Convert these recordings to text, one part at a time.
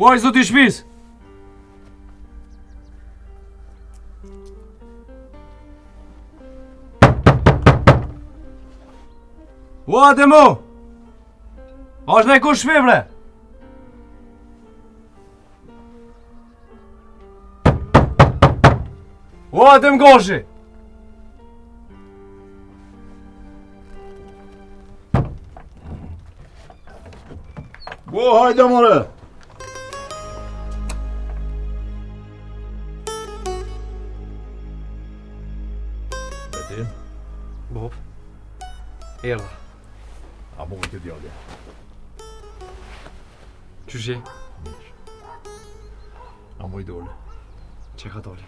Vaj, zoti shpis! Ua, te mo! Ashtë në e kush shpe, bre! Ua, te mgoshi! Ua, hajde, more! Betim? Bob, erda. A mu të djallja. Qyshe? A mu I dole. Që ka dole?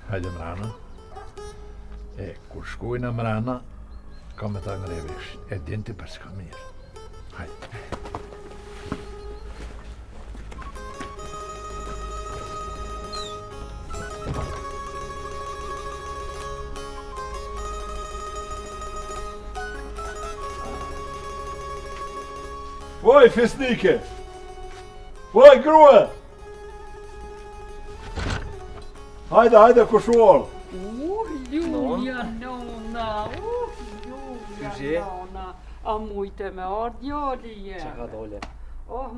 Hajde mrana. Kur shkojnë mrana, ka me ta ngrevesh. E din ti për s'ka mirë. Hajde. Oj, fisnike! Oj, grue! Hajde, hajde, kushuar! Julia, nona! Julia, nona! A mujte me ardh djali jem. Që ka dole?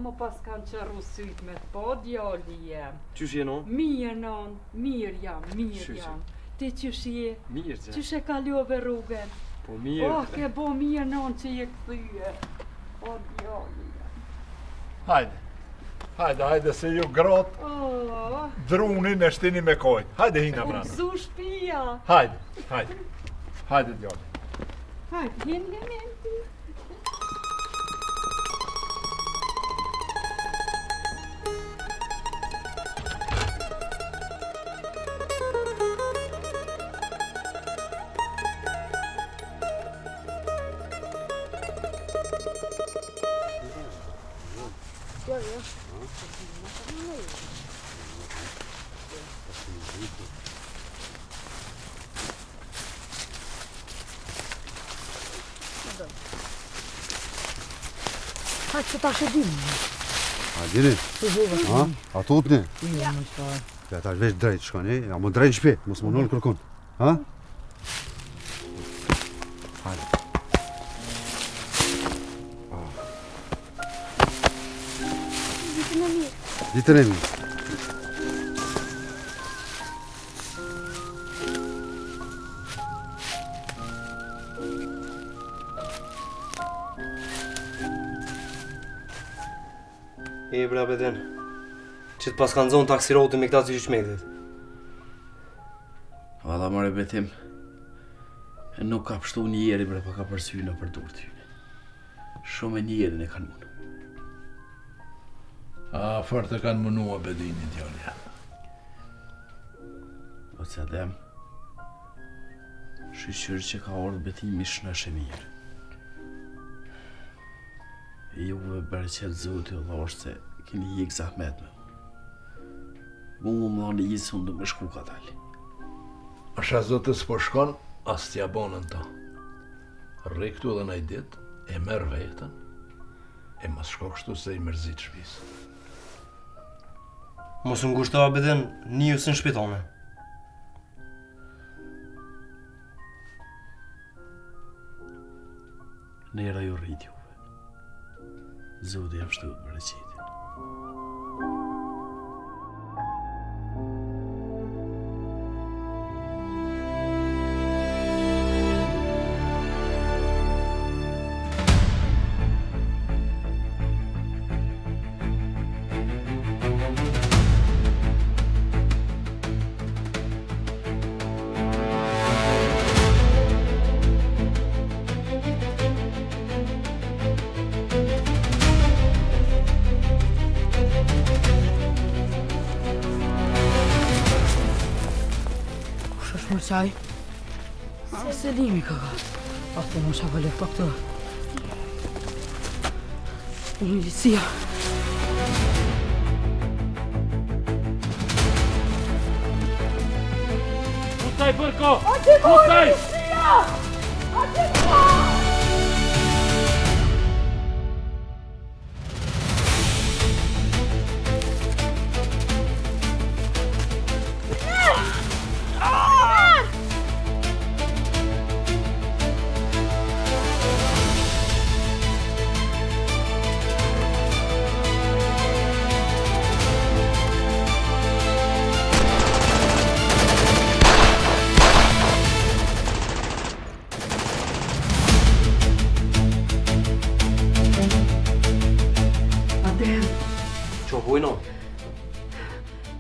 Më pas kanë qërru syt me të po djali jem. Qysh je, non? Mirë, non, mirë jam. Ti qysh je? Mirë, që. Qysh e kalove rrugën? Po mirë. Ke bo mirë, non, që je këthyje. O djali jem. Hajde, hajde, hajde, se ju grot drunin e shtini me kojt. Hajde hina brana. Zu shpia. Hajde, hajde. Hajde djali. Hajde, hen. Hajde që ta shëdim. A dini? Ha? A tutni? Ja, më shfarë. Ja ta veç drejt shkoni, ja më drejt shpi, mos më nullë kërkun. Ha? Hajde. Ditën e mirë. E bra beden, që të pas kanë zonë taksirotin me këta si shmedit. Valla more betim, e nuk ka pështu një jeri bre pa ka përsy në për dur t'yne. Shumë e një jerin e kanë munu. A, fort e kanë munua bedini djallja. O që adem, shqyqyrë që ka ordë betim ish në shëmirë. E juve bërë qëtë zotë o dhoshtë se keni jekë zahmet me. Mu më në jizë unë dhe më shku ka tali. Asha zotës po shkon, as t'ja bonën ta. Rri këtu edhe nëj dit, e merë vetën, e mas shko kështu se I mërzit shpis. Mos në ngushtoha beden, një ju së në shpitone. Nera ju rrit juve. Zotë jam shtu të bërë qitin. Qaj? Selimi kaka. Ato më shaka lef pa këtë. Milicia. Putaj përko! Putaj!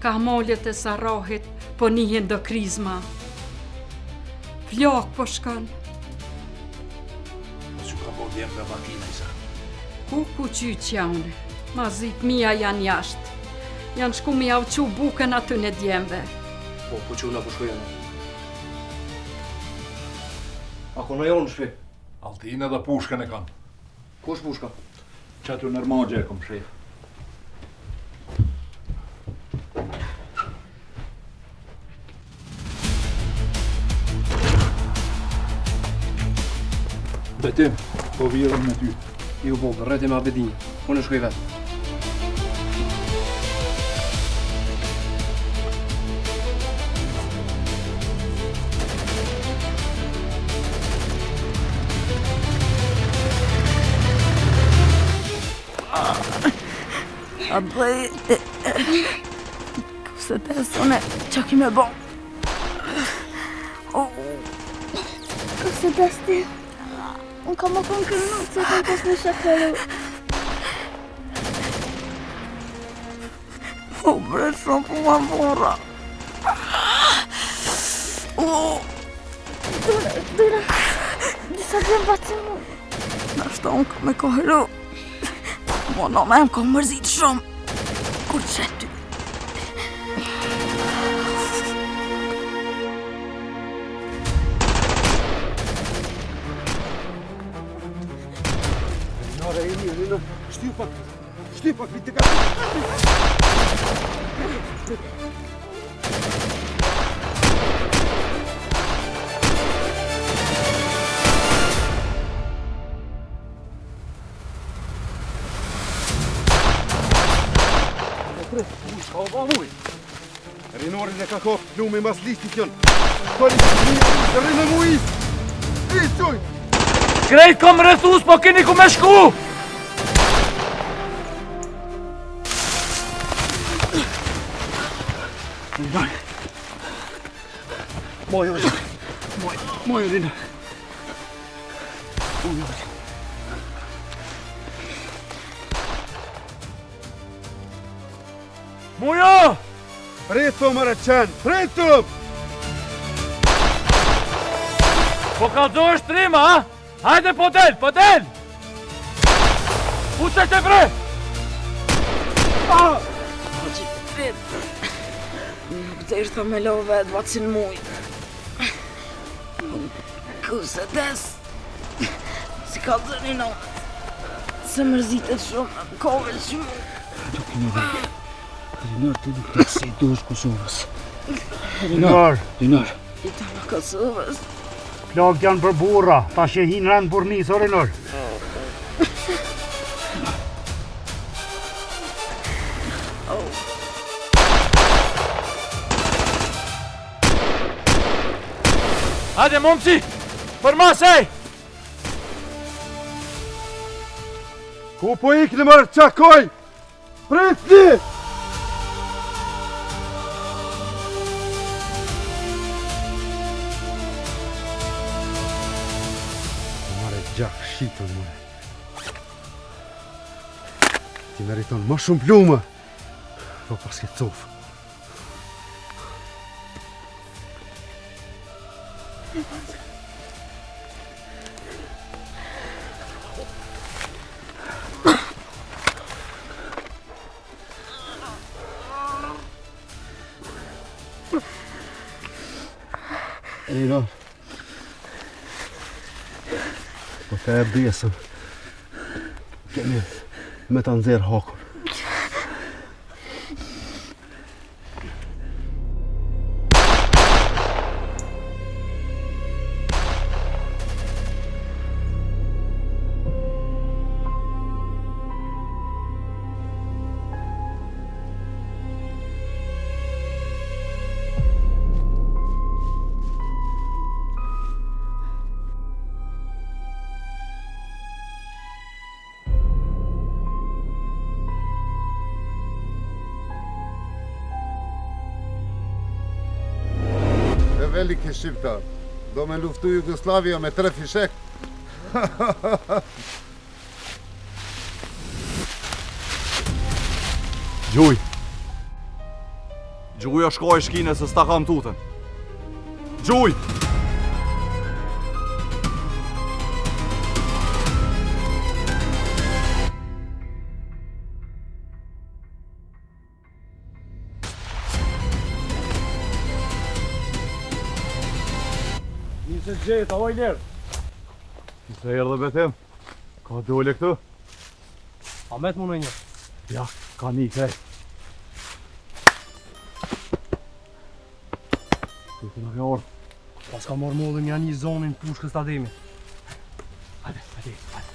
Ka moljet e Sarahit, po nihen do krizma. Flok po shkon. Që ka bo djemë me makina i sa. Ku qyqja une, ma zik mija janë jashtë. Janë shku mi avqu bukën aty në djemve. Po, po quna po shkojnë. Ako në jonë shpi? Altina dhe pushkën e kanë. Kush pushka? Që aty nërmagje e kom shef. Betim, po vjerën me ty. Ju bo, rreti me abedinje. Unë shkoj vetë. A bëj... Këse të esone, që ki me bo? Këse të sti, unë ka më konë kërnu, që të në kësë në shakëllu. O bre, shumë po ma mora. Dura, disa djemë batë mu. Nashta unë ka me kohëru. Mo në me më ka mërzit shumë. Kur që ty? Nare, Elina, shtyp pak, vitë ka... Rinorin e ka ko plume mas listit jon. Koni të rinë mu is. Is, qoj! Krejt kom rrethus, po keni ku me shku! Moj, Rina. Mujo! Reto, Maraqan, reto! Po kalzohesh trima, ha? Hajde po del, po del! Puqe të bre! Nuk të ishtë me lo vetë vacin muj. Këse des. Si ka zëni no. Se mërzitet shumë, kove shumë. Rinar, ti nuk të kësi dush Kosovës. Rinar. I ta në Kosovës. Plak janë për burra, ta shehin rënd burnis, o Rinar. Hajde, momci! Për masej! Ku po ikë në marë qakoj? Pretni! Gjak shqitën, mëre. Ti meriton më shumë plumë, po pas ke cofë. Elina. Po ka e besën. Kemi me të nxerë hakun. Veliki shqiptar, do me luftu Jugoslavia me 3 fishek. Gjuj, Gjuja shkoj shkine se s'ta kam tutën. Gjuj! Nisë gjeta, oj lirë. Se erdhe betem. Ka dole këtu? Ahmet më në një. Ja, ka një krej. Këtë në rjarë. Pas ka marrë mollën janë një zonin pushkës të ademi. Hajde, hajde, hajde.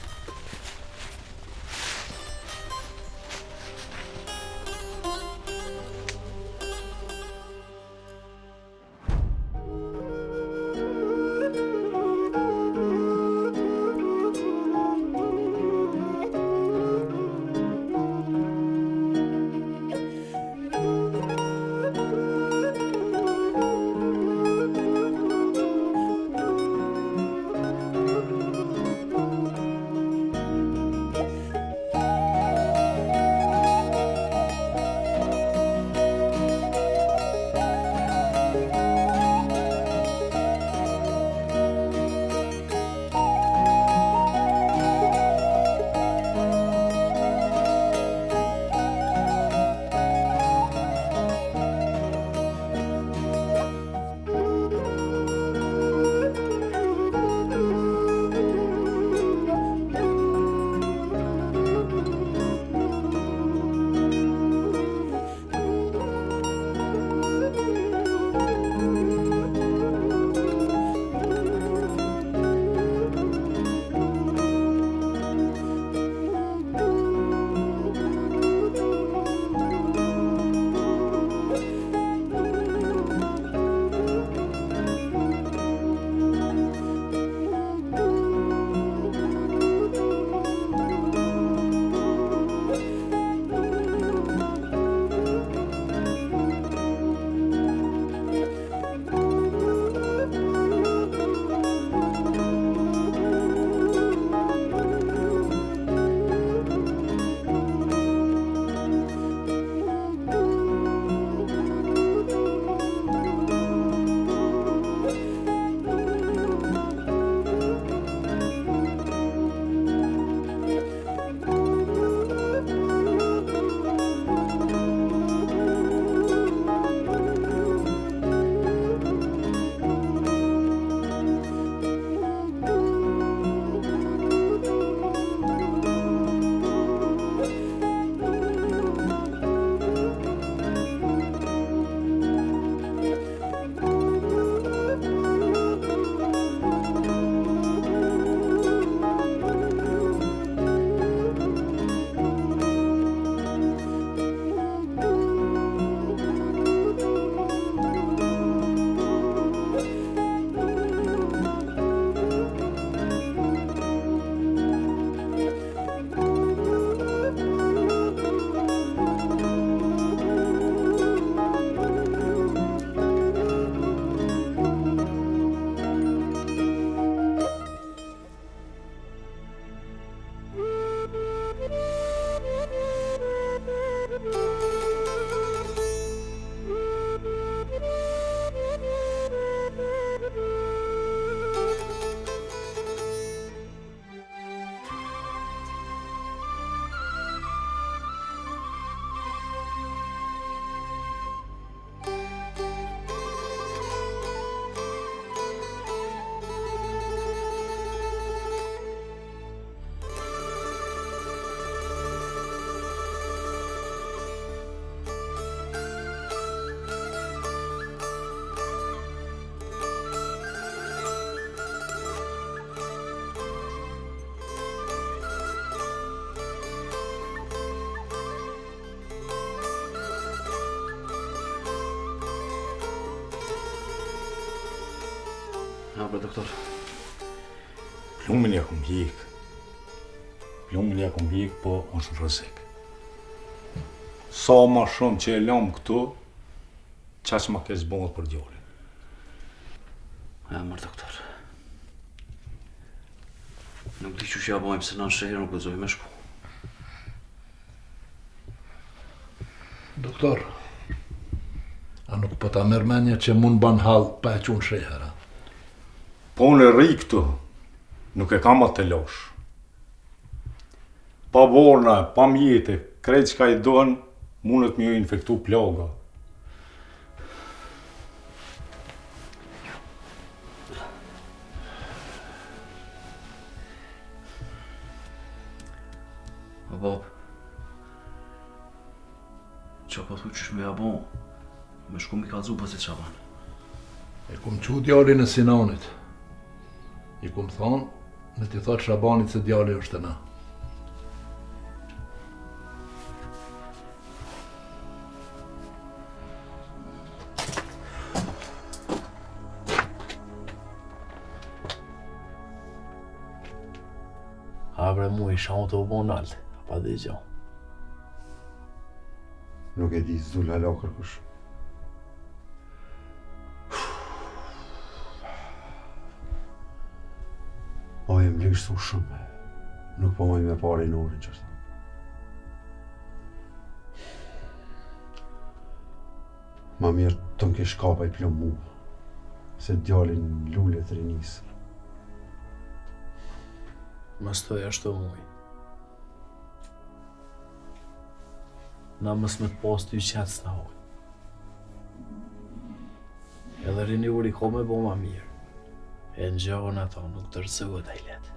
Ja, bre doktor. Plumin ja kom hik. Plumin ja kom hik, po është në rrezik. Sa ma shumë që e lam këtu, qaq ma keq bëhet për djallin. Ja, mërë doktor. Nuk di që ja bojmë se në shëherë nuk gëzoj me shku. Doktor, nuk po ta merr mendje që mund ban hall pa e qunë shehera. Po unë rri këtu, nuk e kam atë losh. Pa borna, pa mjete, krejt çka i dohen, mundet më infektu plaga. Bab, që po thu qysh me ja bon, me shku mi kalzu pas e qaban. E kum qu djalin e Sinanit. I kum thonë, në t'i thot Shabanit se djali është e na. Abre mu isha unë të u bon altë, pa dhe i gjo. Nuk e di Zul hala kërkush. O, e më lishtu shumë. Nuk po moj me pare në orën që është. Ma mirë të më kesh kapa i plëm mu, se djalin lule të rinisë. Më stoj ashtu muj. Na mës me të pas ty qatë s'na hoj. Edhe rini uri ko me bo ma mirë. E në gjohën ato nuk të rësëgët a i letë.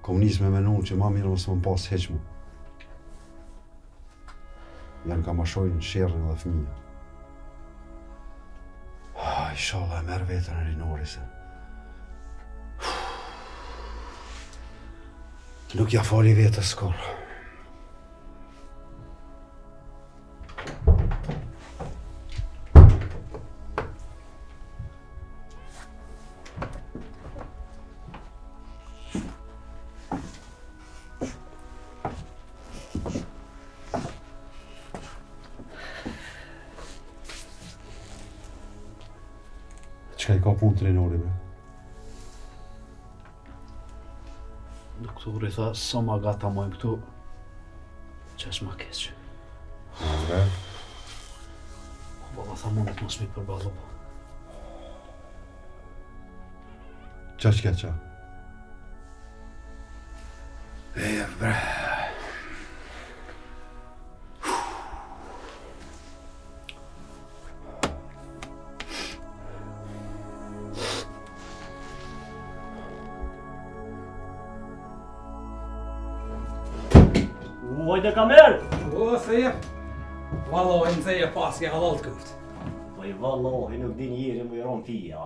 Komunizme me nunë që ma mirë mësë më pas heqmu. Janë ka mashojnë shërën dhe fëmija. Inshallah e merë vetën e rinori se. Nuk ja fali vetës skor. Qka i ka punë të rinori me? Doktori tha, sa ma gata mojmë këtu, që është ma keqë. Bre? Baba tha mundet mos mi përballu. Qa që qa? Bre... Hojde kamer! O, thejë. Vallahi në thejë paske halal të këft. Vaj vallahi nuk din jeri më i ron fija.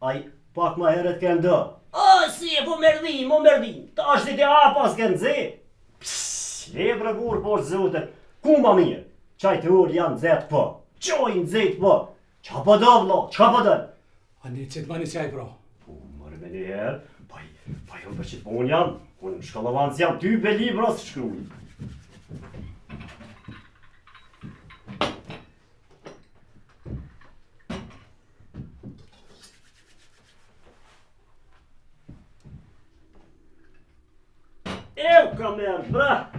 Aj pak ma heret kënë dë. A, si e po merdhin. Ta është i a pas kënë dze. Psss, lebre burë po është zotet. Ku ma mirë? Qaj të urë janë zetë po. Qojnë zetë po. Qa po do vlo, qa po do? A një qitë ma një qaj pra. Po, mërë me njerë. Pa jo për qitë po unë janë. Unë shkallavancë janë ty be libra së shkrujnë. Kamer, bra!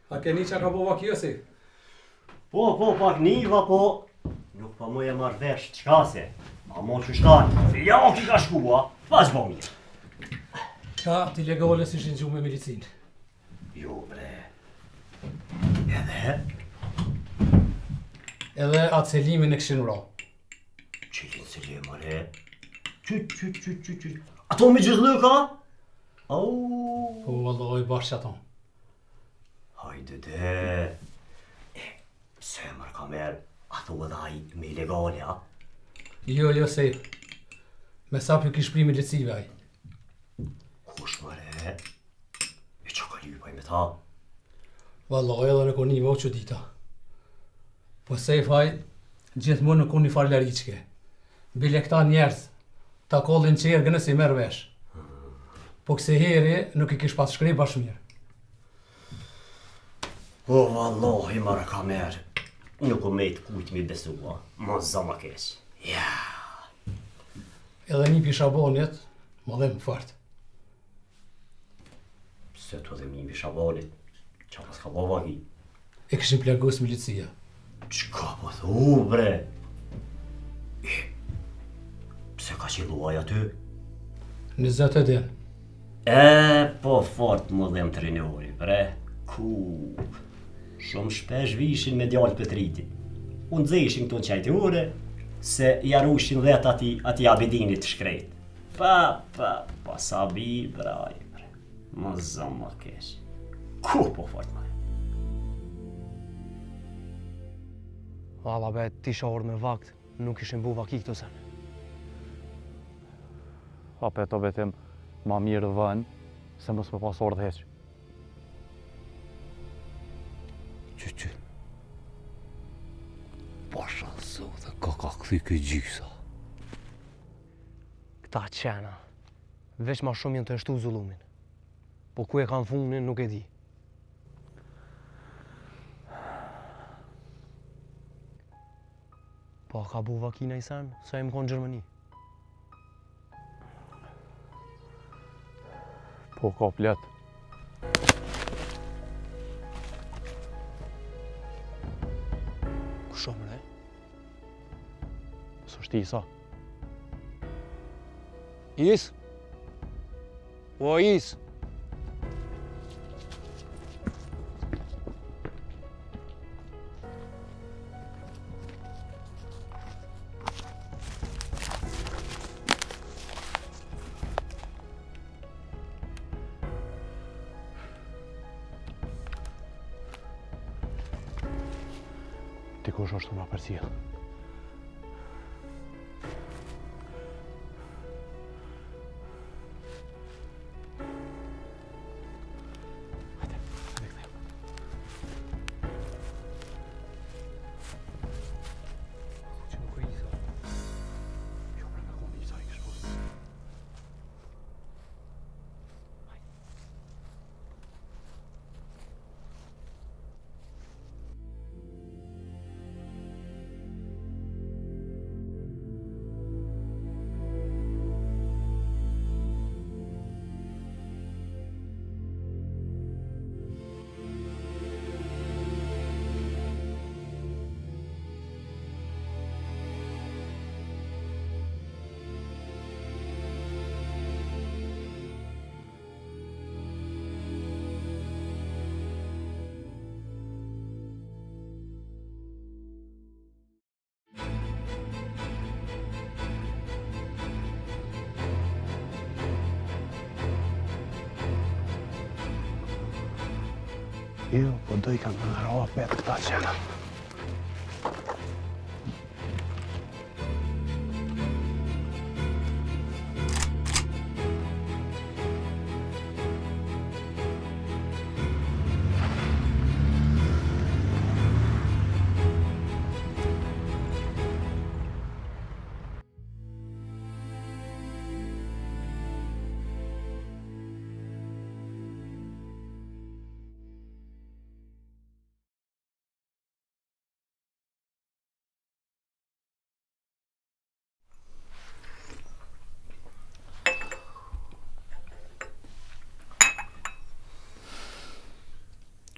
A keni qa ka bova kjo si? Po, pak niva, po... Nuk pa mu e marrë vesh, qka se? A mo që shtarë, ja o ki ka shkua, pa që bo mirë. Ka ti legale si shenë gjumë me milicinë? Jo, bre... Edhe? Edhe atë selimin e këshin vra. Qilin selim, are? Qyt. Ato me gjithë ka? Au. Po, vallaj, bashkë ato. Hajde de. Semër kamer, ato edhe aj me ilegale, a? Jo, se. Me sa për kish pri milicive aj. Kush mëre? E që ka lypaj me ta? Vallaj, edhe në koni me o që dita. Po se faj, gjithë më në koni farë lariqke. Bile këta njerës, ta kollin qerë gënë si merë vesh. Po këse heri nuk i kish pas shkrej bashkë mirë. O, vallahi, mara kamer. Nuk o me të kujt mi besua. Ma zama kesh. Ja. Edhe një pi Shabonit, më dhe më fartë. Pse të dhe mi pi Shabonit? Qa pas ka bova ki? e kishin plagos milicia. Çka po thu, bre? Pse ka qelluaj aty? 20 den. Po fort më dhem trenori, bre. Ku? Shumë shpesh vishin me djalë Petriti. Unë dzeshin këto qajtore, se jarushin dhet ati Abedinit shkrejt. Pa, sa bi, braj, bre. Më zëmë më kesh. Ku po fort më? Valla be, ti shahur me vakt, nuk ishin bu vaki këto sen. Ape to betim ma mirë vën, se mos me pas ordë heq. Qyqy. Pasha zote, ka këthy këj gjyksa. Këta qena, veç ma shumë jenë të eshtu zullumin. Po ku e kanë funin nuk e di. Po ka bu vakina i sen, sa e më konë Gjermani. Po ka plot. Ku shumë, re? Së shti Isa. Is? O, Is? Dikush është nga përcia. Jo, po do i kanë nga roa petë këta qena.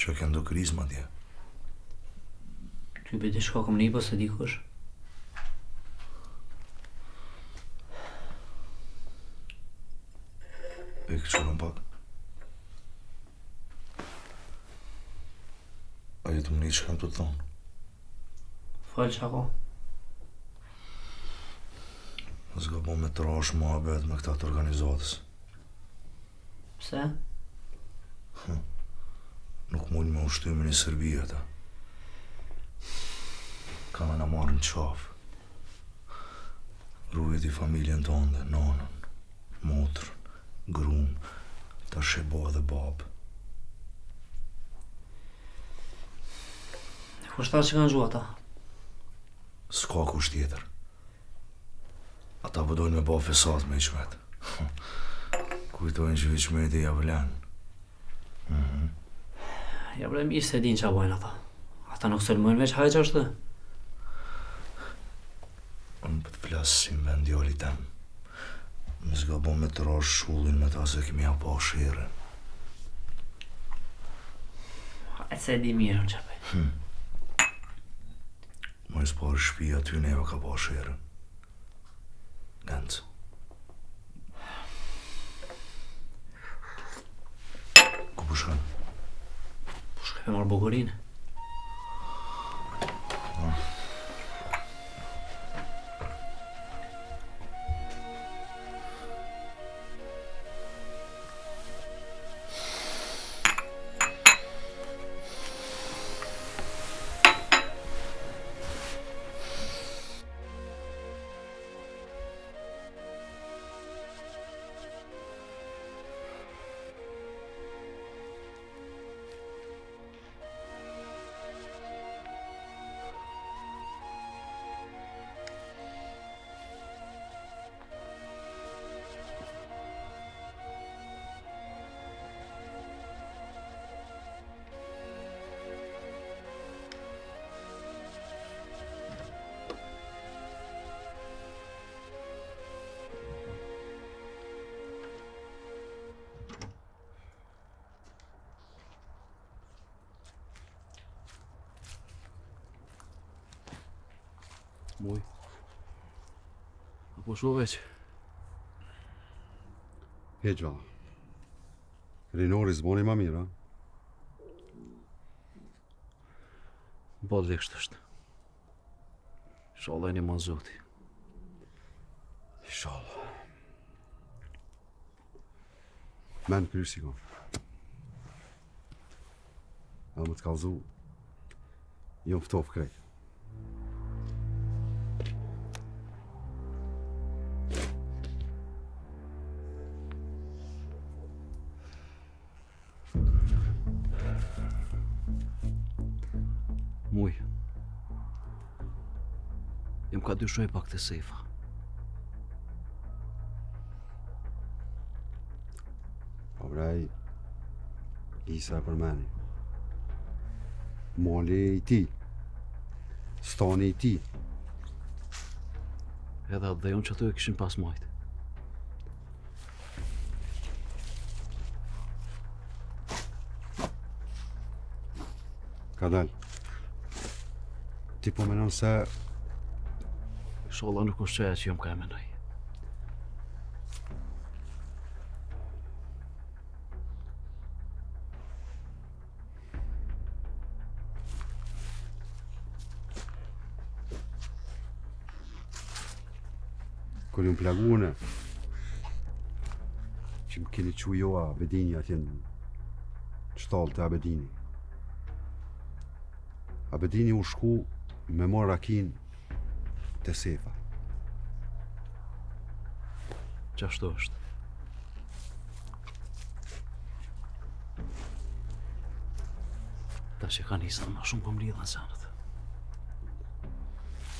Që këndo krizma tje? Ty bete shka kom një se dikush? E këqurën pak. A jetë më një që kam të thonë? Falë që ako? Zga po me të rash ma abet me këta të organizatës. Pse? Nuk mund me ushtymin i Serbia ta. Kanë na marrë në qafë. Rrujet i familjen tonë, nonën, motrën, grunë, ta shebo dhe babë. Kushta që kanë gjua ta? S'ka kusht tjetër. Ata përdojnë me ba fesat me i qmet. Kujtojnë që viqmeti ja vlen. Ja bre mirë se din qa bojnë ata. Ata nuk sëllmojnë veç hajqa është dhe. Unë për të flasë si më vend djali tem. Më zgabon me të rash shullin me ta se kemi ja pa shire. E se di mirë në qapë. Më së parë shtëpia aty neve ka pa sherën. Gancë. Ku po shkon? Po shkoj me marrë bukurinë. Muj. Apo shu veç? Heq valla. Rinori zboni ma mirë, a? Po lekshtë është. Inshallah e një man zoti. Inshallah. Men krysi kom. A më të kalzu, jom ftof krejt. Muj. Jem ka dyshoj pak të sefa. Po brej, Isa e përmeni. Moli i ti. Stoni i ti. Edhe atë dhe unë që ato e kishin pas majtë. Ka dal. Ti po menon se... Inshallah nuk është qeja që jom ka e menoj. Kër ju më plagune, që më keni që joa Abedini atje në shtallë të Abedini. Abedini u shku me marrë rakin të sefa. Qashtu është. Ta që ka nisën ma shumë po mlidhen sanët.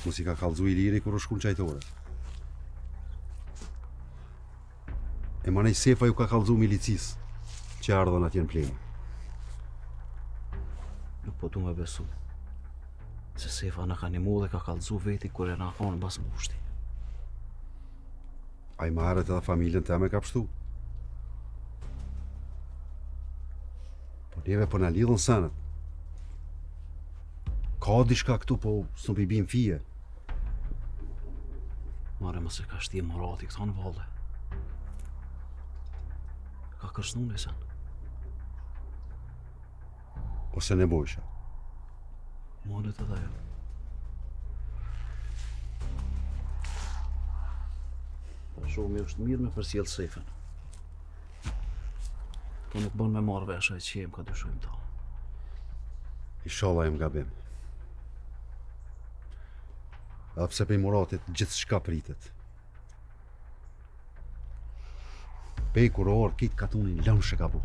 Mos i ka kallzu i liri kur u shku në qajtore. E manej sefa ju ka kallzu milicis që ardhën atje në plenë. Nuk po du me besu. Se sefa në ka një mu dhe ka kallzu veti kur e në konë bas ngushti. A i marët edhe familjen të me ka pështu. Po neve po në lidhën sanët. Ka dishka këtu po së në pibim fije. Mare më se ka shtje morati këto në valle. Ka kërsnu në sen. Ose ne bojsha. Monet edhe jo. Pa shumë është mirë me përsjellë sefen. Po nuk bën me marrë vesh ai që jem ka dyshojmë ta. Inshallah jem gabim. Edhe pse prej muratit gjithë shka pritet. Pej kur orë kitë katunin lëmë shë ka bu.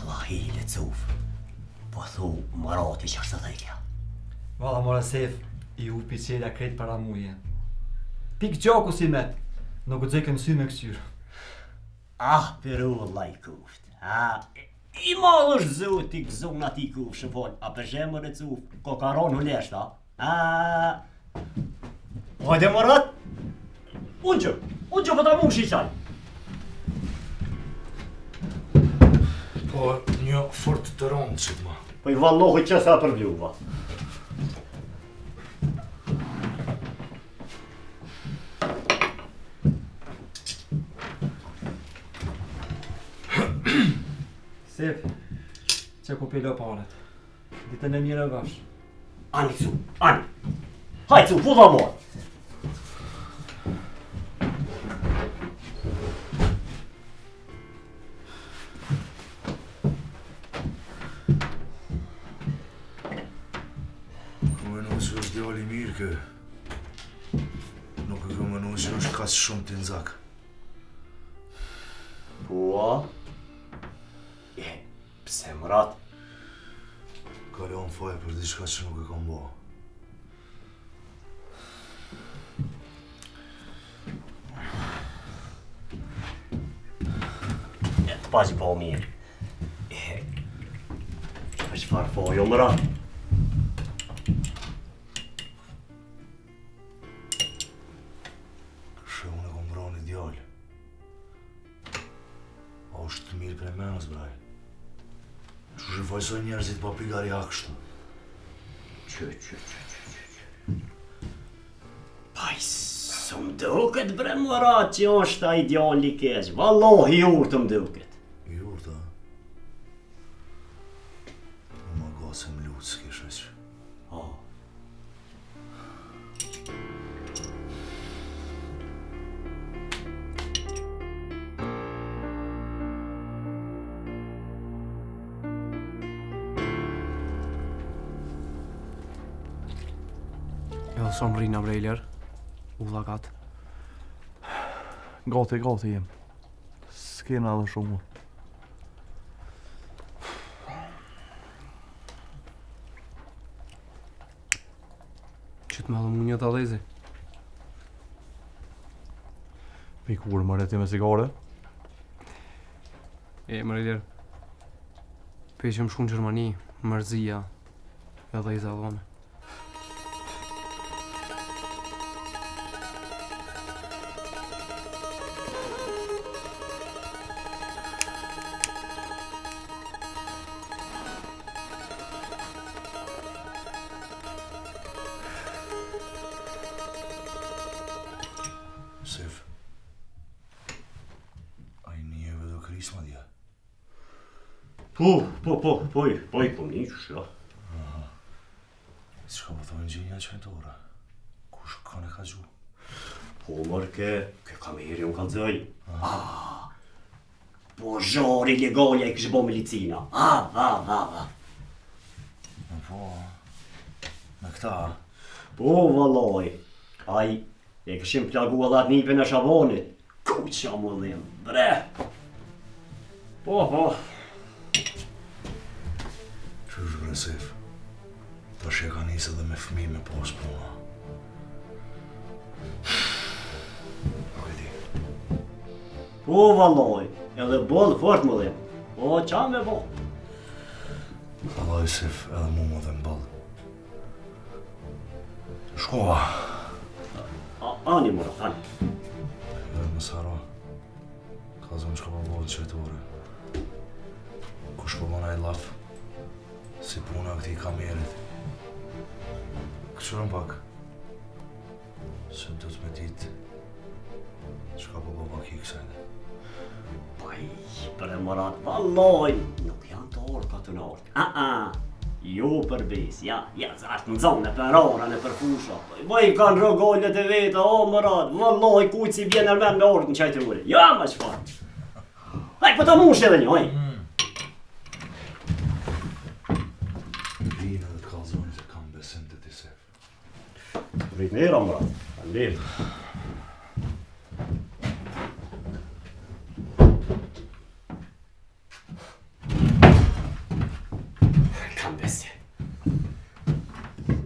Allah i lecuf. Po thu marati që është të dhejkja. Valla mora sef, i u piqelja krejt para muje. Pik gjaku si met, nuk u dzekëm sy me këqyrë. Ah, peru Allah i kuft. I malë është zoti këzon ati kuft, shëfon. A për shemër e cuf, kokaron u leshta. Hajde Murat. Unë që vëta mu shishaj. Po, një fort të rëndë që ma. Po I vallohi që sa për vluva. Sef, që ku pilo paret. Ditën e mirë e vash. Ani cu, ani. Hajtë cu, fulla morë. Që është djali mirë kë. Nuk e këmë mënu që është kaq shumë të nëzak. Po? Pse Murat? Kalon faj për diçka që nuk e kam bo. Të pa që po mirë. Që farë fojo Murat? Është të mirë për e menës, braj. Që shëfajsoj njerëzit pa pigari akështu. Që. Paj, së më duket bre Murat që është a ideali keq. Vallohi jurtë më duket. Jurtë, a? Më gase më lutë s'kisha që. Edhe som rina brejler, u dhakat. Gati jem. S'kena edhe shumë. Që të madhë mu një të dhezi? Pikur më reti me sigare? Brejler. Pe që më shku në Gjermani, mërzia, edhe I dhone. Sef, a I njeve do krisma dje? Po I kom një qështë, ja. Qka po thojnë gjenja qajtore? Kush ka ne ka gju? Po mërë ke kameri unë kalëzëj. Po zhori legalja I kështë bo milicina. Po, me këta? Po valloj, aj e këshim plagu edhe atë nipin e Shabonit. Ku qa mu dhim, bre. Po. Qysh bre Sef? Tash e ka nisë edhe me fëmi me pas puna. Nuk e di. Po valloj, edhe bollë fort mu dhim. Po qa me bo? Valloj Sef, edhe mu më dhe m'ballë. Shkova. Ani Murat, ani. Edhe më saro. Ka zonë që ka përbodhë qëtore. Kush përbona I laf. Si puna këti kamerit. Këqërën pak. Se do të me ditë. Që ka përbodhë pak I kësajnë. Paj, bre Murat, valloj. Nuk janë të orë ka të nërtë. Jo për bes, ja, zartë në zonë, për ora, në për fusha. Bëj kanë rogollet e veta, o Murat, valloj kujtë si vjen armen me orët në qajtërurit. Ja, ma qëfar. Haj, po ta mush edhe një, haj. Vinë dhe të kalzoni se kam besim të ti Sef. Vrit nera, Murat, andim.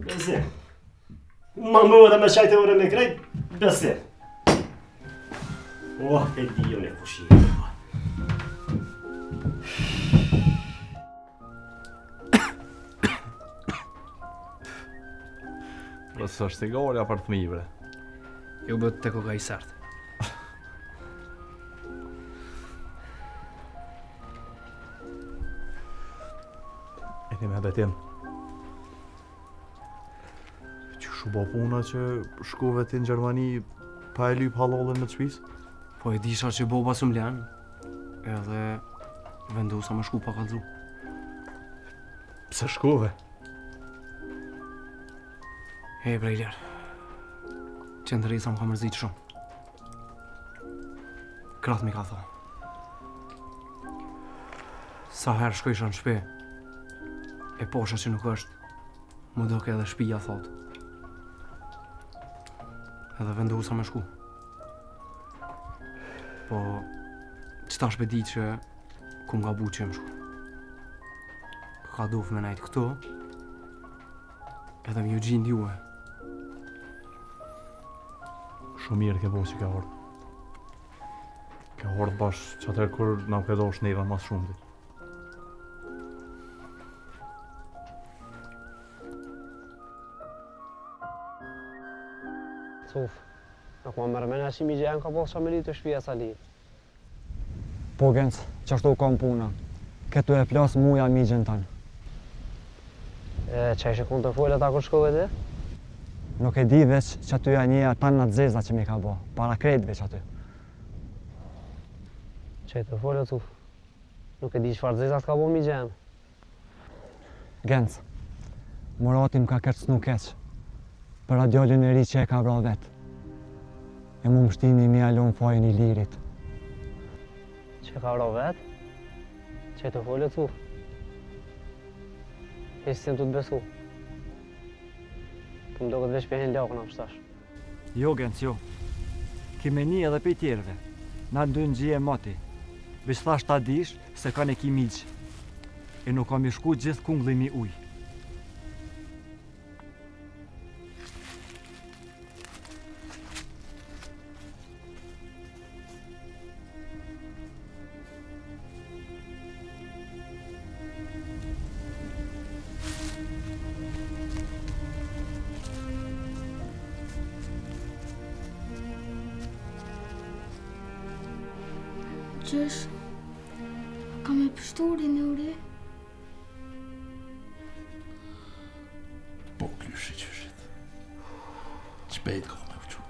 Besim. Ma më dhe me qajtë ure me krejt, besim. E di jo në kushirë. s'është sigorja për fëmijëve. Ju bët të koka i sartë. E kemi betim. Që shu bo puna që shkove ti në Gjermani pa e lyp halallën në të shpis? Po e disha që boba së mlen, edhe vendosa më shku pa kallzu. Pse shkove? E brejler, qëndërisa më ka mërzit shumë. Krath mi ka thonë. Sa herë shkojsha në shpe, e posha që nuk është, më doke edhe shpija thot. Edhe vendosa me shku. Po, qëta shpedi që ku m'ga bu që më shku. Ka duf me najtë këto, edhe më ju gjind juve. Shumë mirë ke bo që ka ardhë. Ka ardhë bashkë që atër kur na u kedosh neve mas shumë dit. Suf, nuk ma mërmena që mi gjenë ka posë familji të shpia Sali. Po Genc, qashtu kam puna. Këtu e plasë muja migjen tanë. Që ishe kun të folë ata kur shkove dhe? Nuk e di veç që aty janë një tanë në të zeza që mi ka bo, para krejt veç aty. Që të folë Suf, nuk e di çfarë zeza s'ka bo mi gjenë. Genc, Murati më ka kërcnu keq, për radiolin e ri që e ka vra vetë. E mu më shtini mi alon fajin i lirit. Që ka vra vetë? Që të folë Suf? Hisë të të besu. Po më do këtë veç pëhen lakën apështash. Jo, Genc, jo. Kime një edhe për tjerve. Na ndu në gjie mati. Veç thash ta dish se ka ne ki migjë. E nuk kam i shku gjithë kunglimi uj. Qësh, ka me pështurin e uri? Po, klyshi qyshit. Shpejt ka me uqu.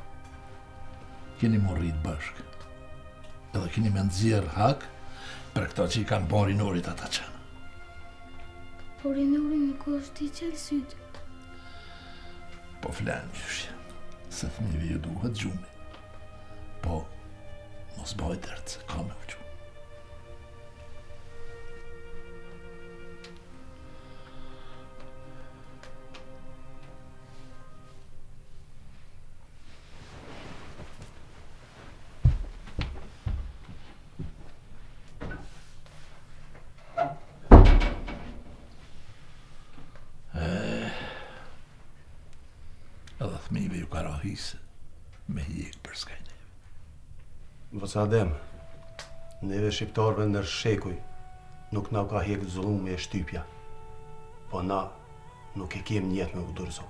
Keni morrit bashkë. Edhe keni me nëzirë hak për këta që i kanë bon rinorit ata qenë. Po rinori në ku është i qelë sytë. Po flenë qyshit, se thëmive ju duhet gjumi. Po, mos bëj dërtë se ka me uqu. Edhe thëmive ju ka rahisë me hjek për skajnë. Vësa Adem, neve shqiptarve ndër shekuj nuk na ka hek zullumi e shtypja, po na nuk e kem njetë me u dorëzu.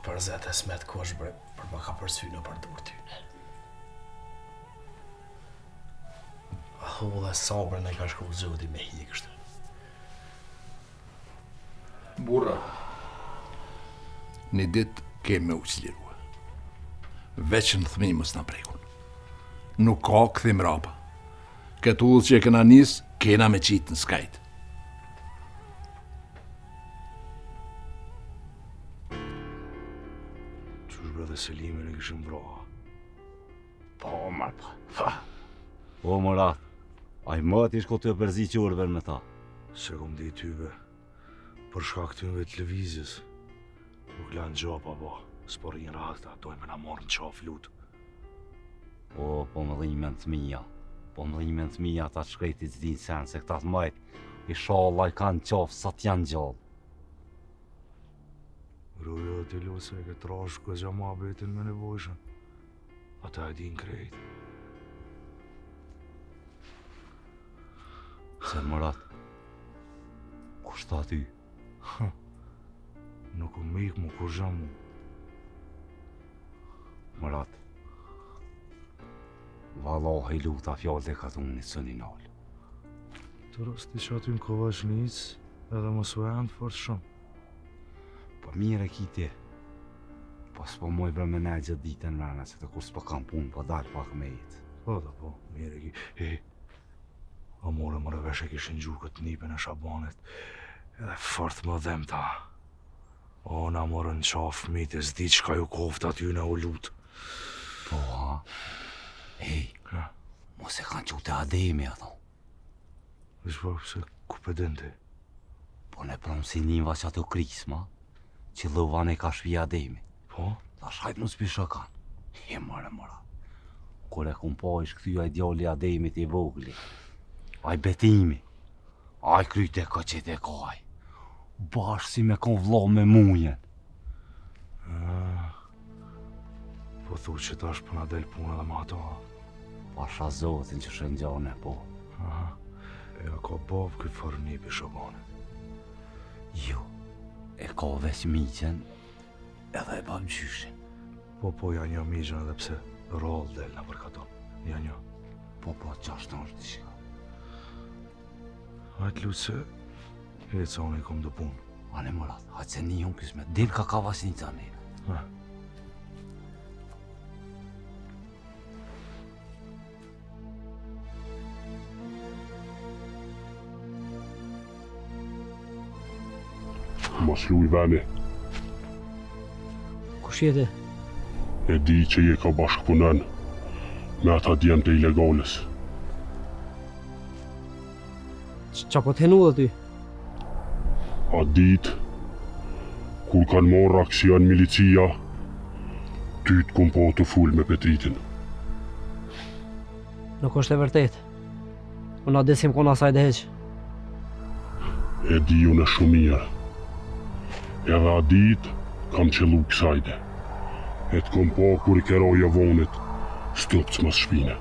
Për zetë e smet kosh bre, për më ka përsy në për dur tyne. Aho dhe sabrën e ka shku zoti me hikështë. Burra, një dit kemë me uqlirua. Veç në thmimës në prekun. Nuk ka këthim rapa. Këtë ullë që e këna nisë, kena me qitë në skajt. Qush bre dhe Selimin e kishëm vroha? Po, marpa, fa. O, Murat, a i mëti shko të përzi qurëver me ta. Se kom di tyve, për shkak tyve të lëvizjes, nuk lanë gjapa, po, s'por rinë rakta, dojme na morë në qaf lutë. O, po më dhimen të mija. Po më dhimen të mija ta shkrejtit s'din sen se këta të majt, i shalla i kanë qafë sa t'janë gjallë. Gruja të lose e këtë rashë këtë gjama betin me nevojshën. Ata e din krejt. Se Murat, Kushta ty? Nuk u mik mu kur zham mu. Mërat. Vallahi luta fjallët e ka thunë një sëni nalë. Të rësti që aty në Kovaçnic edhe mos u endë fort shumë. Po mire ki ti. Po s'po moj për me ne gjithë ditën rana, se të kur s'po kam punë, po dalë pak me jetë. Po da po, mire ki. A more më rëvesh e kishin gjurë këtë nipën e Shabanit, edhe fort më dhem ta. O, na morën në qafë mitë, e s'di qka ju koftë aty në u lutë. Po, ha? Ej, mos e kanë qute Ademi ato. Vish po, se ku pëdin ti? Po ne promë si njëva që ato krisma, që lëvan e ka shvi Ademi. Po? Ta shajt mos pisha kanë. E mëra. Kur e kum pa ish këthy aj djalli Ademit i vogli. Aj betimi. Aj kryte ka qete kaj. Bashkë si me kon vlla me mujen. Po thu që tash përna del puna dhe ma ato. Pasha zotin që shëngjane, po. E a ka bavë këtë farnipi Shabanit? Jo, e ka veç miqen edhe e babgjyshin. Po, ja një miqen edhe pse rrallë del në përkaton. Ja një. Po, qashtë në është dishka. Hajtë lutë se e ca unë i kom dë punë. Ane mërat, hajtë se një unë kisme, del ka vasin të anene. Mos luj veni. Kush jete? E di që je ka bashkëpunen me ata djemë të ilegales. Qa po t'henu dhe ty? A dit, kur kanë morë aksion milicia, ty t'kom po të full me Petritin. Nuk është e vërtet. Unë a desim kona saj dhe heq. E di unë shumë mirë. Edhe a dit, kam qëllu kësajde. E t'kom po kur i keroja vonit, stopës mas shpine.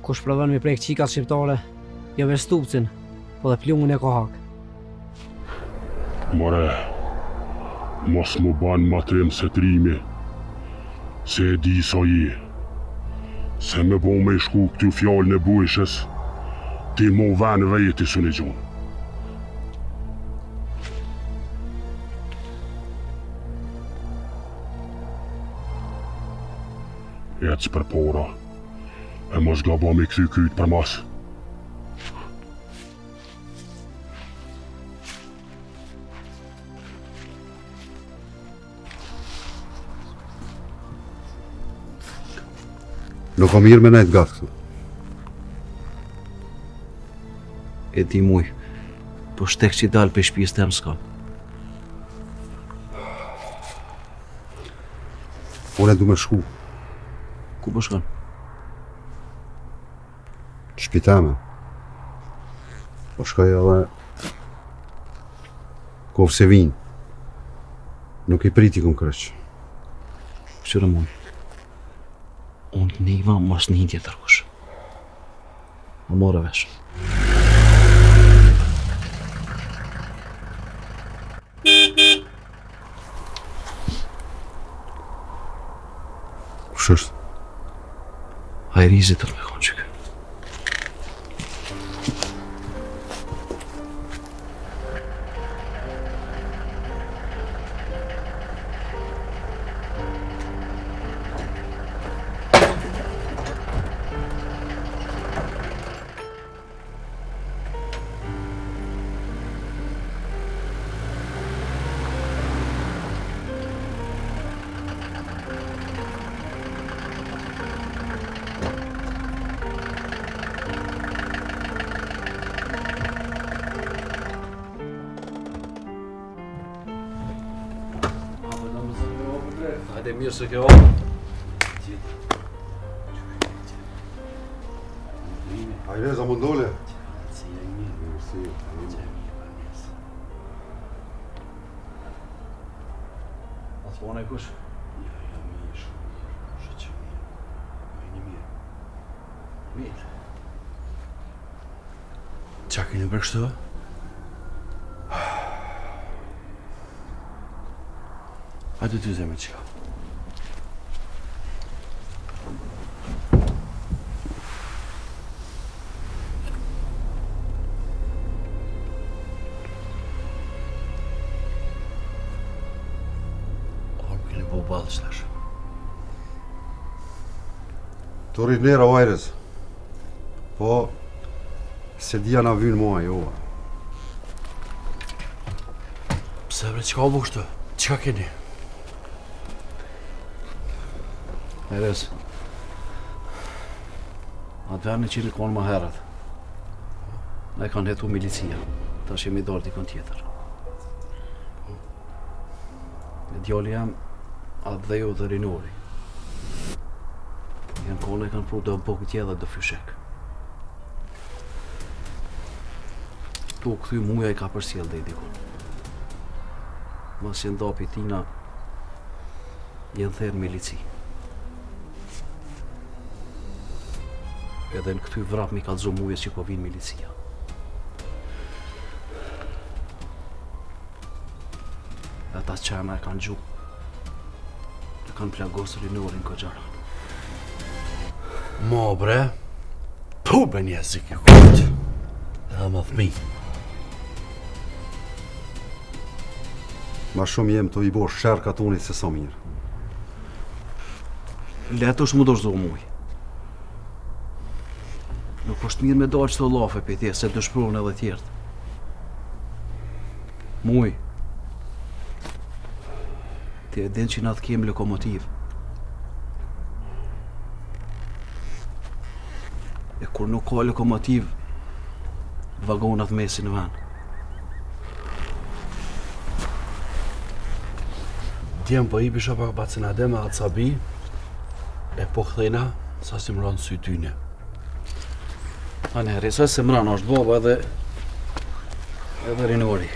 Kush prodhon mi prek qikat shqiptare, jo veç stupcin, po dhe plumën e kohak. More, mos më ban matrim se trimi, se e di sa je. Se me bo me shku këty fjallën e bujshës, ti mo venë vejti së një gjonë. Ecë për pora, e mos gaba me këthy kyt për mas. Nuk ka mirë me nejtë gatë këtu. E di muj, po shtek që i dalë për shpijës të më s'ka. Unë e du me shku. Ku po shkon? Shpitame. Po shkoj edhe kovë se vinë. Nuk i priti këm kërëq. Qërë muj, unë të neva mas një tjetër kush. Më morë vesh. Kush është? Hajrizi tërë me konë qëke. Hajde mirë se kjo. Hajde, za mundole. A të pone kush? Qa keni bërë kështu? Hajde ty zemë qika. Orë keni po balë qëtash. Të rritnera vajrës. Po, se dhja na vynë mua, jo. Pse bre, qka u bu kështu? Qka keni? Eres, atë verë në qiri konë më herët. Ne kanë hetu milicia, ta shemi dorë dikon tjetër. E djali jam, atë dhe ju dhe rinori. Janë kone e kanë pru dhe bëku tje dhe dhe fyshek. Tu këthy muja i ka përsjel dhe i dikon. Mas që ndapi tina, jenë therë milici. Edhe në këty vrap mi ka të zomujës që po vinë milicia. Ata qema e kanë gju. E kanë plagosër i nërin këgjara. Mo bre, pu be njezik e këtë. Edhe më thmi. Ma shumë jem të i bo shërë katonit se sa mirë. Letë është mu do shdo muj. Nuk është mirë me dalë qëto lafe për tje, se të shprovën edhe tjertë. Muj, ti e din që na të kemë lokomotiv. E kur nuk ka lokomotiv, vagonat mesin në vend. Djem po i pisha pak bacina dhe me atë sabi, e po këthejna sa si më rënë sy tyne. Ane, risa se më rënë është baba edhe rinori.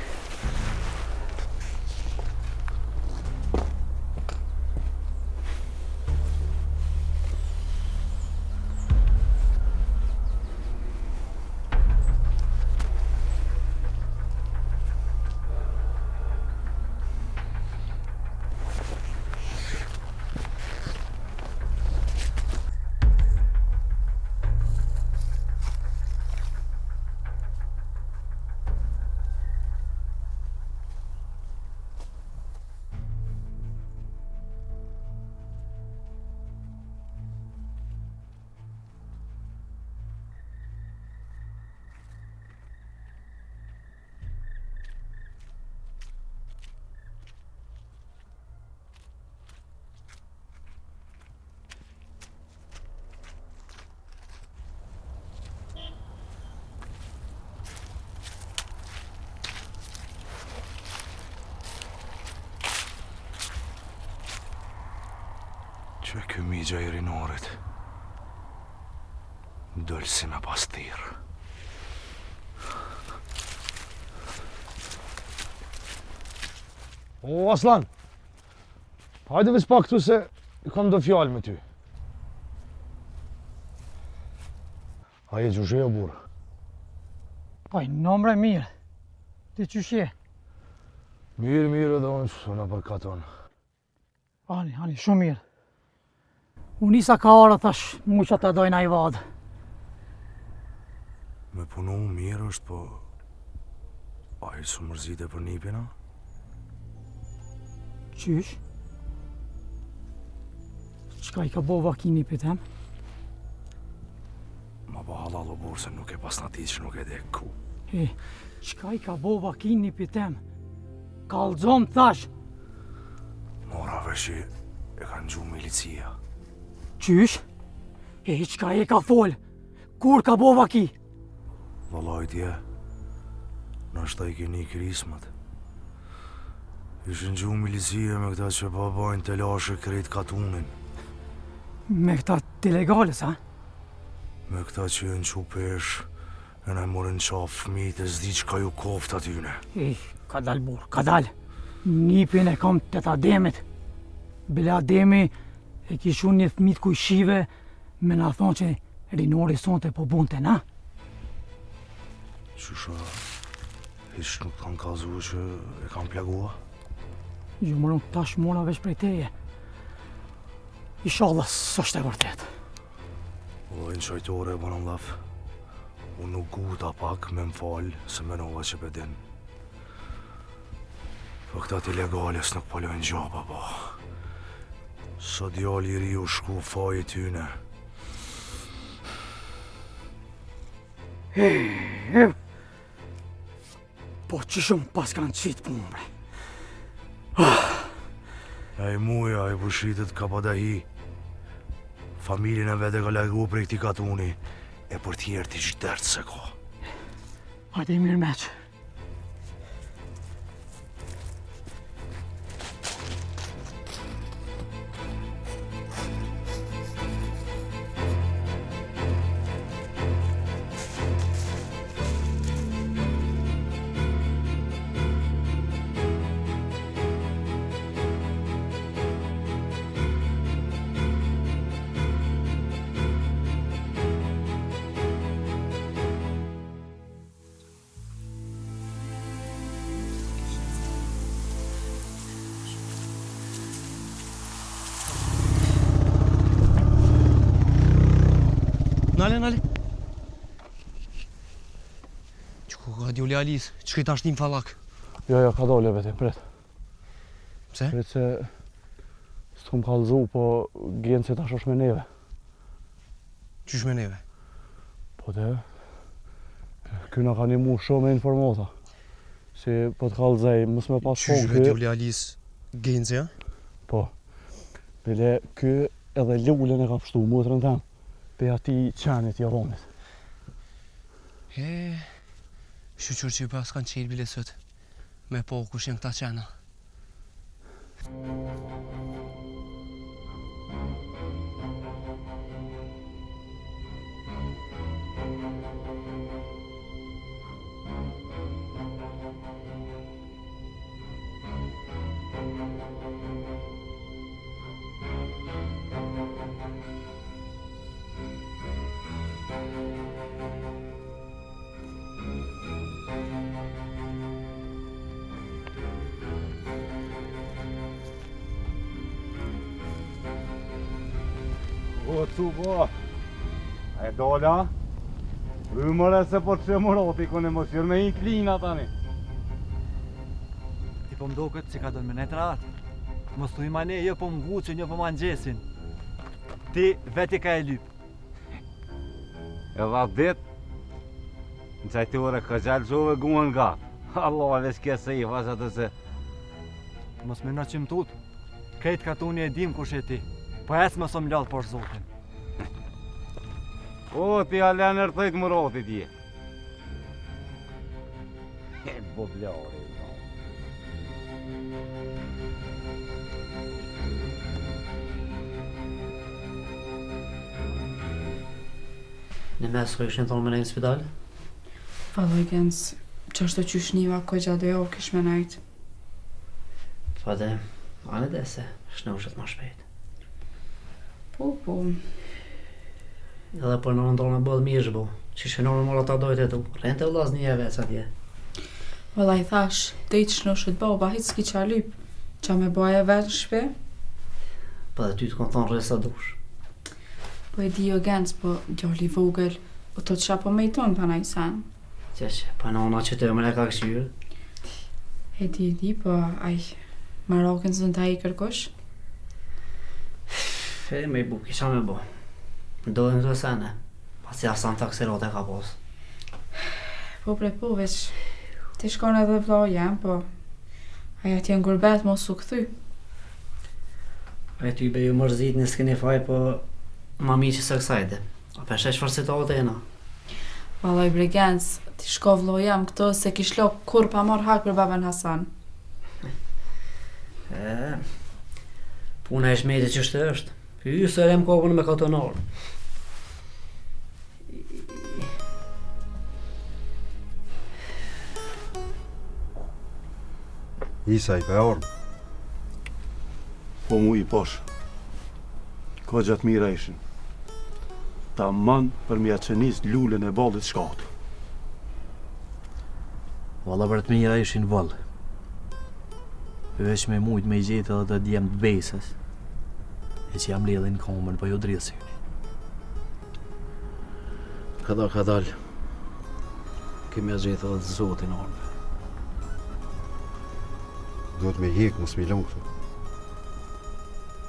Që e kjo migja i rinorit dëllë si me pas tirë. O, Aslan, hajde vis pak këtu se kam do fjallë me ty. Haje gjushe o burë. Paj, nomre mirë. Ti qyshe? Mirë edhe unë që në përkaton. Ani, shumë mirë. Unë isa ka ara thash mu që të dojna i vadë. Me punu mirë është, po a i su mërzite për nipina? Qysh? Qka i ka bo vakini për tem? Ma ba halal o burë se nuk e pas në ti që nuk e dhe ku. Qka i ka bo vakini për tem? Kalzom thash. Mora vërshi e kanë gju milicia. Qysh? Qka e ka fol? Kur ka bo vaki? Valajtje, nështë ta i keni krismat. Ishën gju milicia me këta që babajnë të lashe krejt katunin. Me këta të legales, ha? Me këta që në qupesh, e ne morën qafë fëmijët e zdi që ka ju koft atyne. Ka dal burë, ka dal. Nipin e kam të ta demit. Bile Ademi e kishu një fëmit kuj shive me na thonë që rinori sonte po bunte, na? Qysha, hiç nuk kanë kazu që e kam plagua? Jo, më nuk tash mora veç prej teje. Inshallah, s'është e vërtet. O, në qajtore, banon laf. Unë nuk guta pak me m'fal se menova që bedin. Po këta ilegales nuk palojnë gjaba, po. Sa djali i ri u shku faji tyne. Po që shumë pas kanë qitë punë, bre. E muja e pushitet ka badahi. Familjen e vete ka largu prej këti katuni, e për tjerë t'i qytertë se ka. Hajde i mirë meq. Nale. Qëku ka djoli Alis, që këta shtim falak? Jo, ka dole vete, pret. Pse? Pret se s'kom kallzu, po gjenë se tash është me neve. Qysh me neve? Po te, kyna ka një mu shumë me informata. Si po të kallzej, mës me pas Qysh me djoli Alis, gjenë se, ja? Po. Bile, ky edhe lullën e ka pështu, motrën tem. Pe ati qenit jaronit. Shqyqur që i pas kanë qelë bile sot, me po kush jenë këta qena. O, cubo, e dola, rymëre se po të shemëroti kon emocion me inklina tani. Ti po mdoket që ka dënë me netë ratë. Mos të ima ne, jo po më guqën, jo po më angjesin. Ti veti ka e lypë. E dha dit, në qajtore ka gjallë qove guën nga. Allah, veç kje se i fasat të se. Mos me në qim tut, krejt ka tuni e dim kush e ti. Po ecë më së mlallë për zotin. O, ti alen nërthejt më rotit je. E boblare. Në mes kërë këshën thonë me nejtë në spital? Vallë gens, që është të qysh njëva ko gjatë jo kish me nejtë. Pa dhe, anë dhe se, shnëshët ma shpejt. Po. Edhe për në ndonë me bëllë mirë bo, që shënonë mora ta dojtë e tu, rejnë të vlasë një e vec atje. Valla i thash, të i të shnëshët bo, ba hitë s'ki qa lyp, qa me boja e vetë në shpe? Pa dhe ty të konë thonë resa dush. Po e di jo gens, po djali vogël, po të qa po me i tonë pana i sen. Qeqe, pa në ona që të më ne ka këshyrë. E di, po aj, Marokën zënë ta i kërkosh? Fe me i bu, kisha me bo. Ndojnë të sene, pasi asan taksirote ka pos. Po po veç, ti shkon edhe vlo jam, po aja t'jen gurbet mos u këthy. Aja ty be ju mërzit një s'keni faj, po ma mi që së kësajde. A për shesh farësitohet e na. Valoj bregens, ti shko vlo jam këto se kish lo kur pa mor hak për baben Hasan. Puna e shmeti që shtë është. Ju së rem kokën me katonor. Isa i ka orë. Po mu i posh. Ko gjatë mira ishin. Ta man për mja qenis lullën e balit shkatë. Valla për të mira ishin vallë. Veç me mujt me gjetë edhe të djemë të besës, e që jam ledhe në komën për jo dresi. Ka dalë, kemi a gjetë edhe të zotin orme. Duhet me hek, mos me lënë këtu.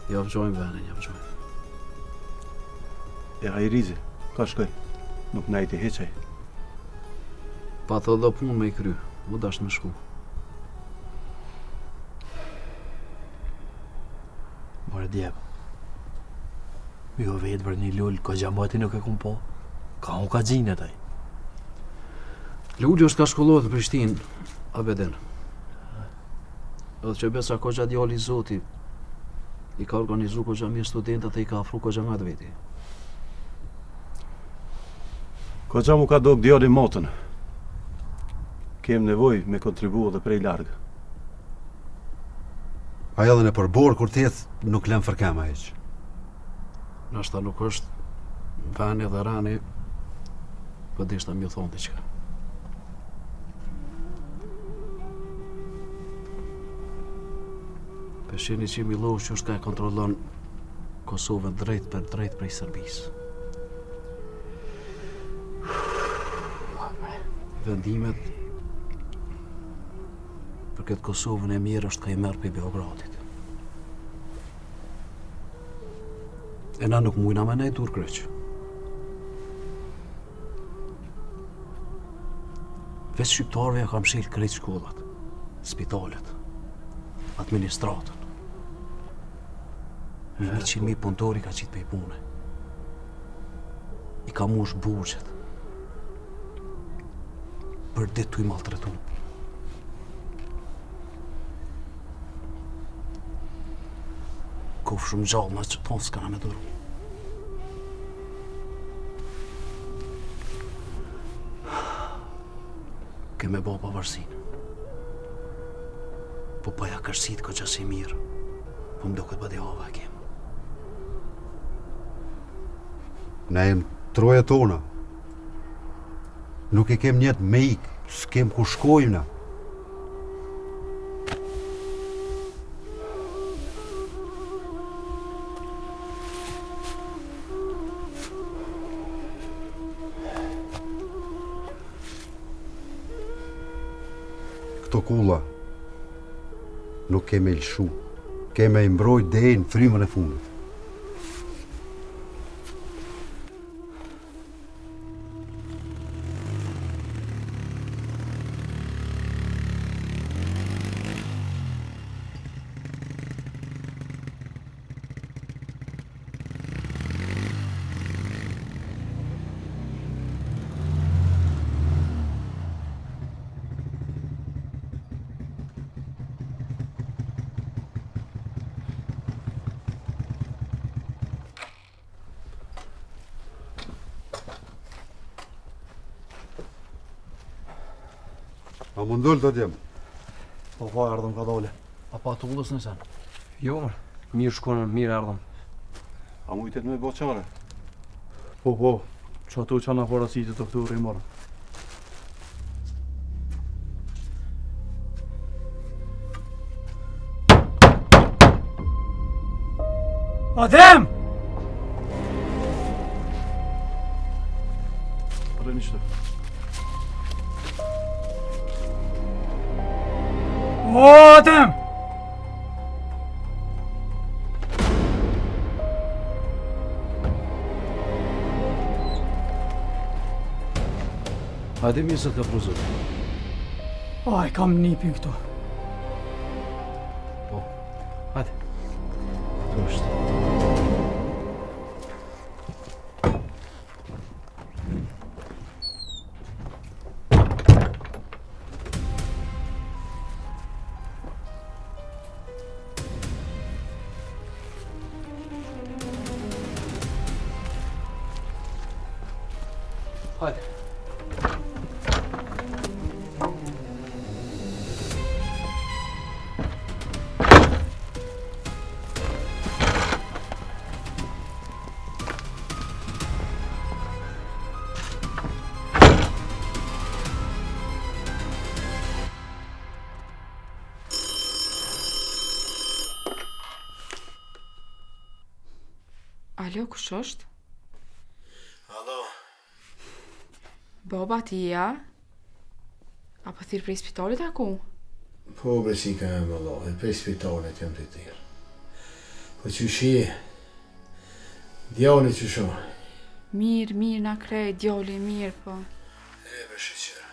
Ja vëgjojmë venin, ja vëgjojmë. E hajrizi, ka shkoj, nuk najti heqaj. Pa të dhe punë me i kry, u dash me shku. Mërë djebë, jo vetë për një lullë, ka gjambati nuk e kum po, ka unë ka gjinë e taj. Lulli është ka shkollohet në Prishtinë, abeden. Edhe që besa ko gja djali zoti, i ka organizu ko gja mirë studentët e i ka afru ko gja nga të veti. Ko gja mu ka dok djali motën. Kem nevoj me kontribu edhe prej largë. Aja dhe në përbor kur tjetë nuk lem fërkema heq. Nashta nuk është vani dhe rani, për dishta mi thonë të qka. Peshini që Miloš që është ka e kontrolon Kosovën drejt për drejt prej Serbisë. Vendimet për këtë Kosovën e mirë është ka i merë për Beogradit. E na nuk mujna me nejtë dur kreq. Veç shqiptarve ja kam shilë krejt shkollat, spitalet, administratën. 100.000 punëtori ka qitë pej pune. I ka mush burqet. Për ditë tu i maltretu. Kof shumë gjallë në që tonë s'ka me duru. Keme bo pavarësin. Po pa ja kërësit ko qasi mirë. Po më do këtë bëdi hava e kemë. Na jem troja tona. Nuk e kem njetë me ikë, s'kem ku shkojmë na. Këto kulla nuk keme lëshu, keme i mbrojt deri në frymën e fundit. A mundol të djemë? Po, ardhëm ka dole. A pa të ullës nësen? Jo, mirë shkonën, mirë ardhëm. A mujtet me bo qare? Po, që ato që në parasit të doktori i marë. Adem! Rëni qëtë. O, Adem! Hajde mirë se të ka pruzur. Aj, kam nipin këtu. Po, hajde. Të është. Hajde. Alo, kush është? Alo, Baba ti ja? Apo thirr prej spitalit aku? po besika e më lo, e prej spitalet jam të tjerë. Po që shie, djali që sho. Mirë, na krej, djali mirë, po. E bërshë qërë.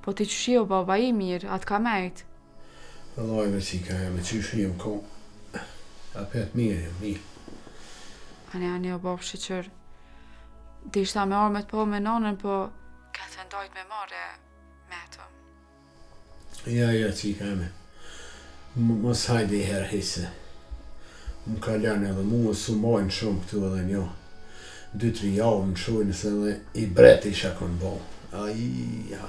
Po ti që shio, baba i mirë, atë ka mejtë. Vëllaj besika e me që shie më ko. Apet mirë, mirë. Ani o bab shqyqër. Ti ishta me armet po me nanën, po ka të ndajt me marre me të. Ja, qika me. Mos hajde i herë hise. Më ka lënë edhe mu së majnë shumë këtu edhe njo. 2-3 javë në shujnë se edhe i bret isha kënë bo. Ja.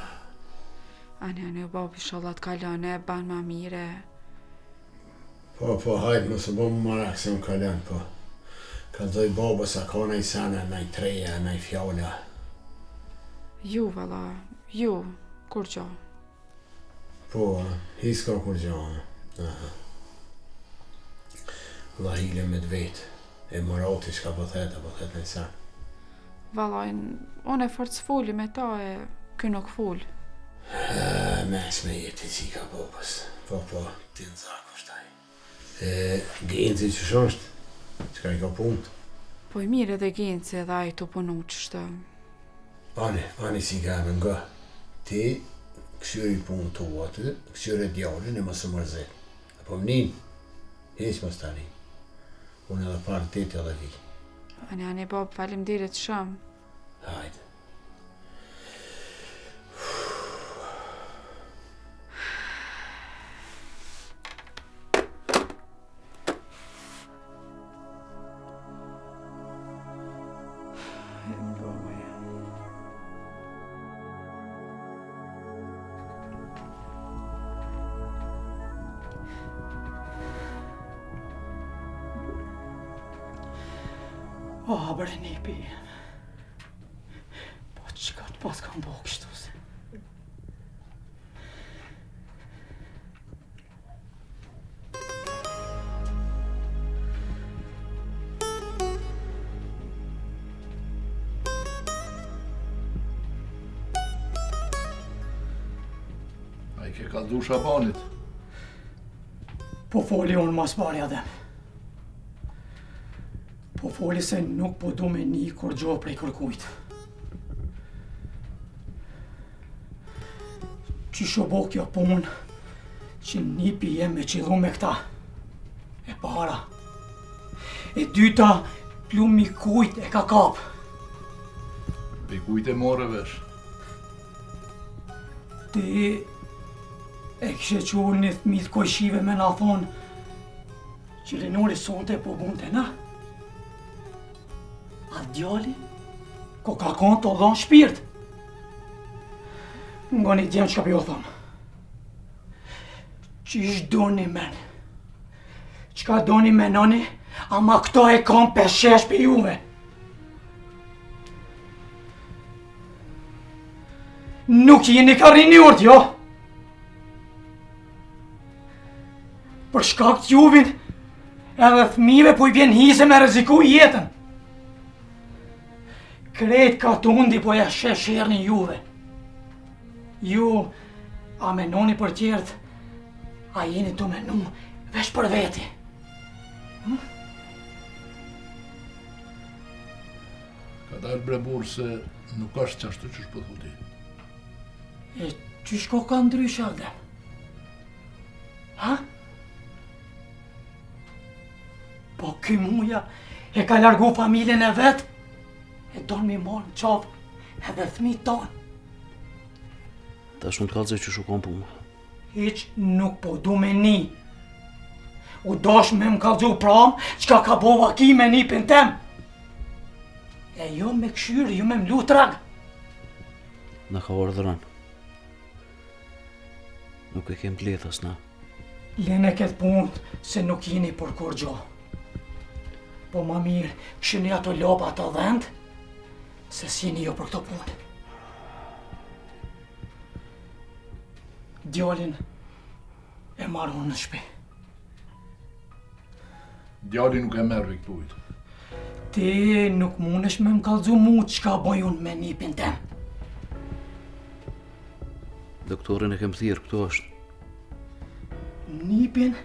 Ani o bab ishallah të kalane, ban ma mire. Po, hajde mos e bo më marak se më ka lënë, po. Ka doj baba sa ka nej sana, nej treja, nej fjalla. Ju, valla, ju, kur gjo. Po, his ka kur gjo. La hile me të vetë, e morati shka po theta nej sana. Valla, unë e forcë fulli me ta e kë nuk full. Mes me jeti si ka popës. Po, ti në zako shtaj. Genci që shosht, qka i ka punët? Po i mire dhe genci edhe a i të punu qështë. Ani si ka me nga. Ti, këshyri punë të aty, këshyri djallin e mësë mërzit. Apo mënin, heq mës tani. Unë edhe parë tete edhe vi. Ani, bab, falim dirit shumë. Hajde. Bre nipi jem. Po qka të pas kam bo kështu se. A i ke kaldu Shabanit? Po foli unë mas pari adem. Po foli se nuk po du me një kur gjo prej kërkujt. Qisho bo kjo punë që nipi jem me qillu me këta. E para. E dyta, plumi kujt e ka kap. Pe kujt e more vesh? Ti e kishe qurë një thmit kojshive me na thonë që Lenori sonte po bunte na. A djali, ko ka konë të dhonë shpirt. Nga një djemë që ka pjo thonë. Qish do një men? Qka do një menoni, ama këto e kam 5-6 për juve. Nuk jeni ka rini urt, jo? Për shkak të juvin, edhe thmive po i vjen hise me reziku jetën. Krejt ka të undi po ja shesherni juve. Ju, a menoni për tjertë, a jeni të menu vesh për veti. Ka dalë brebur se nuk është qashtu që shpëthu ti. E qyshko ka ndrysh Adem? Ha? Po ky muja e ka largu familjen e vetë, e donë mi marë në qafë edhe thmit tonë. Ta shumë të kalëzë që shukon punë. Hiq nuk po du me ni. U dosh me më kalëzu pramë qka ka bova ki me nipin tem. E jo me këshyrë, jo me mlu trag. Na ka ordhëran. Nuk e kem bledhas na. Lene këtë punët se nuk jeni për kur gjo. Po ma mirë, këshini ato lopa ato dhend, se s'jeni jo për këto punë. Djallin e marrë unë në shpi. Djali nuk e merr Viktujt. Ti nuk mundesh me më kallëzu mu çka boj unë me nipin tem. Doktorin e kem thirr, këtu është. Nipin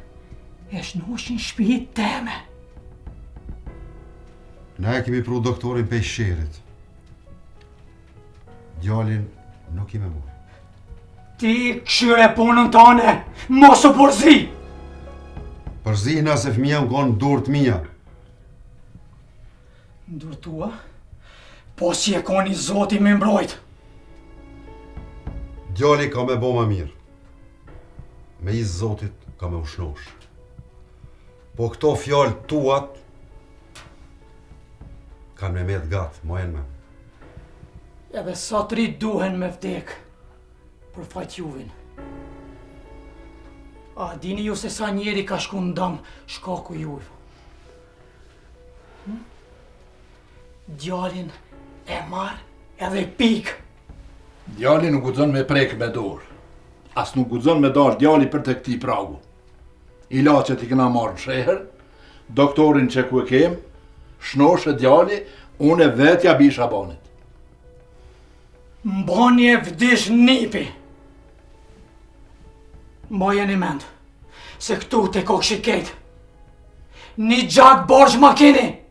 e shnoshin shtëpitë teme. Na e kemi pru doktorin pe sherit. Djalin nuk i me mor. Ti këshire punën tane, mos u përzi! Përzihna se fëmija më konë dur të mija. Dur tua? Po si e koni Zoti me mbrojt. Djali ka me bo ma mirë. Me i Zotit ka me ushnosh. Po këto fjallë tuat kanë me met gatë, mojen me. Edhe sa të rrit duhen me vdek për fajt juvin. A dini ju se sa njeri ka shku në dam shkaku juve? Djalin e marr edhe pik. Djali nuk guxon me prek me dorë. As nuk guxon me dash djali për të këtij pragu. Ilaçet i kena marrë në sheher, doktorin që ku e kem, shnoshe djali, unë e vetja bisha banit. Mbani e vdish nipi. Mbajeni mend, se këtu te kokshit ketë. Një gjak borç ma keni.